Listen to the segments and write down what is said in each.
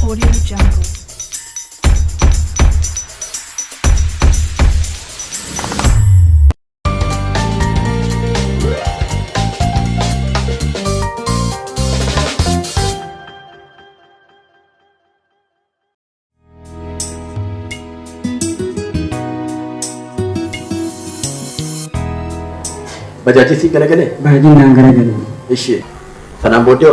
Audio Jungle. Bajaajii si garagalee? Baay'inaan naan garagalee. Ishee sanaan booddee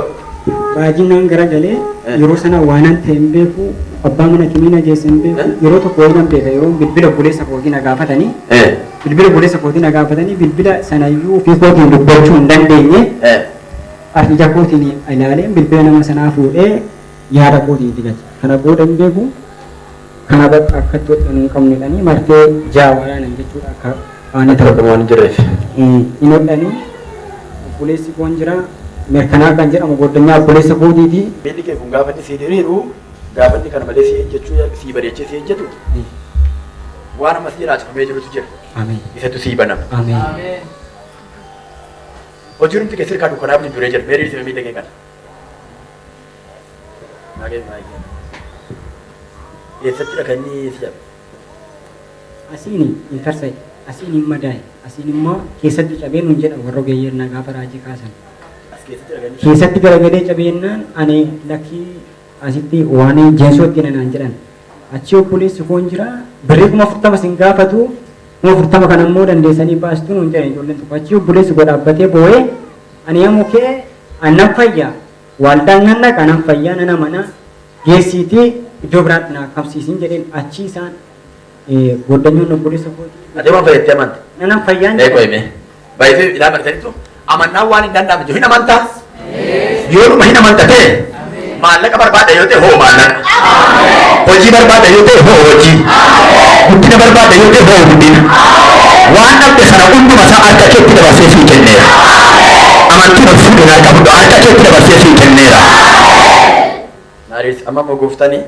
Baay'inaan garagalee yeroo sana waanan ta'e hin beeku abbaa mana kimiina geesse hin beeku yeroo tokko wayinan beeka yeroo bilbila obboleessa kootii na gaafatanii bilbila obboleessa kootii na gaafatanii bilbila sanayyuu ofii kootiin dubbachuu hin dandeenye ija kootiin ilaalee bilbila nama sanaa fuudhee yaada kootiin digate kana booda hin beeku kana akka to'atan hin qabnedhanii martee jaawaalaan jechuudha akka waan ta'u waan jireef hin hodhanii obboleessi koon jira merkanaa kan jedhamu goddanyaa obboleessa kootiiti. Beelli kee kun gaafanni si diriiru gaafanni kana malee si ejjechuu si bareechee si ejjetu waan amma si jiraachifamee jirutu jira. Ameen. Isatu si banama. Ameen. Hojii nuti keessatti kan dukkanaaf hin duree jira. Meerii si miidhagee kana. Naagee maayee. Eessatti dhaqanii si jabe? Asiin intarsa'e, asiin hin madaa'e, asiin immoo keessatti cabee nuun jedha warra ogeeyyannaa gaafa raajii kaasan. Keessatti garagalee cabeennaan ani lakkii asitti waan jeensootti nanaan jedhan achi obboleessi koon jira birrii 40 sin gaafatu 40 kan ammoo dandeessanii baastu nuun jedhan ijoolleen tokko achi obboleessi koo dhaabbatee boo'ee ani yommuu kee annan fayyaa waldaan nan dhaqa nan fayyaa nana mana geessiitii iddoo biraatti na qabsiisin jedheen achi isaan goddanyoon obboleessa kooti. Adeemaa fayyattee amante? Nanan fayyaan jedhee. Baay'ee ilaa bartanitu amannaa waan hin danda'amne jiru hin amantaa? Yooduma hin amanta ta'e maallaqa barbaada yoo ta'e hoo maallaqa. Hojii barbaada yoo ta'e hoo hojii. Guddina barbaada yoo ta'e hoo guddina. Waan dhabde sana hunduma isaa harka keetti dabarsee sii kenneera. Amantiin of fuudhee harka fudhu harka keetti dabarsee sii kenneera. Naaris amma moo gooftanii?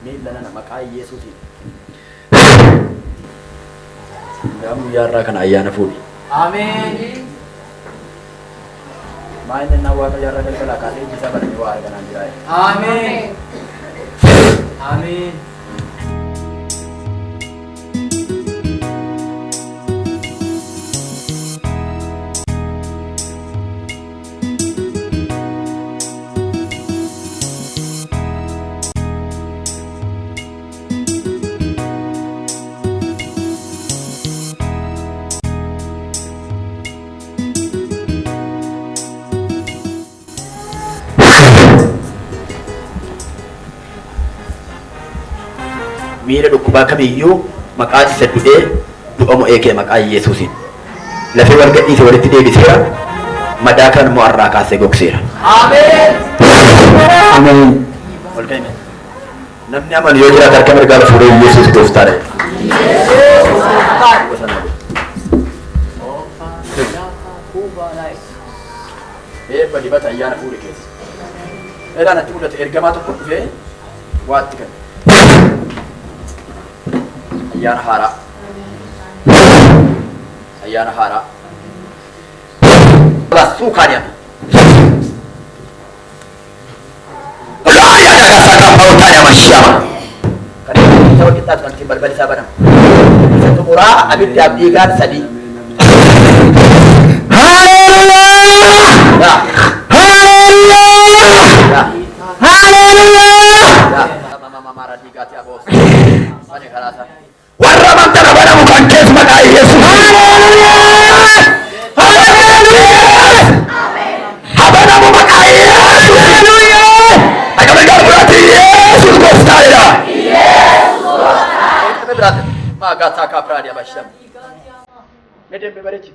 Miila nana maqaa Yesuutiin. Miilaa Irraa kana ayyaana fuudhi. Ameen. Maayinni na waaqa Miilaa Irraa galgalaa kaasee ijjisaa baranii waa arganaan jiraa'e. Ameen. Ameen. Miila dhukkubaa kamiyyuu maqaa isa du'ee du'a mo'ee kee maqaa Yesuusiin lafee wal gadhiise walitti deebiseera madaa kan immoo irraa kaasee gogseera. Ameen. Ameen. Ol ka'ime. Namni amanu yoo jiraate harka mirgaa fuudhee Yesuus gooftaadha. Eebba dibata ayyaana fuudhe keessa. Eraan atti mul'ate ergamaa tokko dhufee waatti kan. Ayyaana haaraa. Ayyaana haaraa. Lassuu kaani'ame. Ayyaana gaafa kan ba'uutaan amashiyaama. Kan inni isa wajjin taatu kan ittiin balbali isaa banama. Isa xumuraa abiddi abdiigaan sadii. Haleluyaa! Haleluyaa! Haleluyaa! Mama radigaati aboos. Bane kalaasa. Warra mantara banamu kan keessa maqaa Yesuus. Haleluyaa! Haleluyaa! Habanamu maqaa Yesuus. Haleluyaa! Akka mirgaa fudhate Yesuus gooftaadha. Yesuus gooftaadha. Maqaa taakaa firaadii abasham. Medembe bareechi.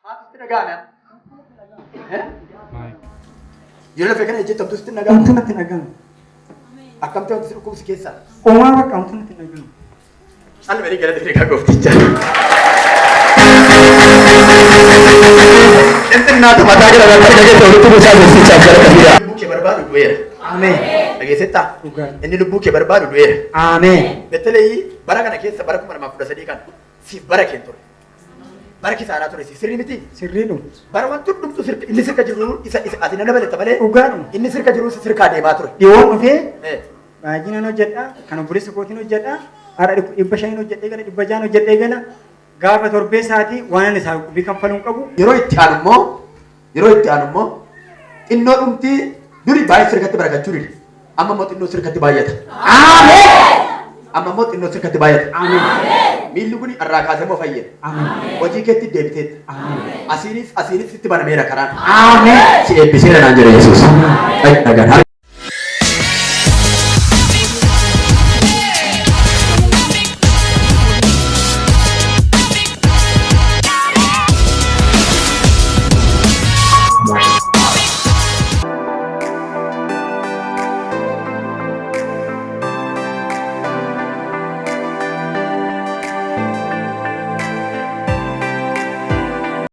Haati nagaame. Yeroo lafee kana ejjetamtu sitti nagaame. Wanti natti nagaame. Akkamti wanti si dhukkubsi keessa. Uumaa bakka wanti natti nagaame. Alli bari galata fiigaa goofticha. Intin naatu mataa gara mataa dhageessa walitti buusaa gooftichaaf galata fiigaa. Lubbuu kee barbaadu du'eera. Ameen. Dhageessettaa? Dhugaa. Inni lubbuu kee barbaadu du'eera. Ameen. Betteleeyi bara kana keessa bara 2013 kan siif bara keen ture. Bara kisaanaa ture siif sirrii miti. Sirriidhu. Bara wanti hundumtu sirka inni sirka jiru isa ati nan dabaletta malee Dhugaadhuma. inni sirka jiru sirkaa deemaa ture. Dhiyoon dhufee baay'inaan hojjedha. Kan obboleessa kootiin hojjedha. Har'a 500 hojjedhee gala 600 hojjedhee gala gaafa torbee sa'aatii waan isaa qubii kanfaluu hin qabu. Yeroo itti aanu immoo xinnoo dhumti duri baay'ee sirkatti barakachuu dide. Amma immoo xinnoo sirkatti baay'ata. Ameen. Amma immoo xinnoo sirkatti baay'ata. Ameen. Miilli kun irraa kaasee moo fayyada. Ameen. Hojii keetti deebiteetti. Ameen. Asiinis sitti banameera karaan. Ameen. Si eebbiseera naan jedhe Yesuus. Dhagaan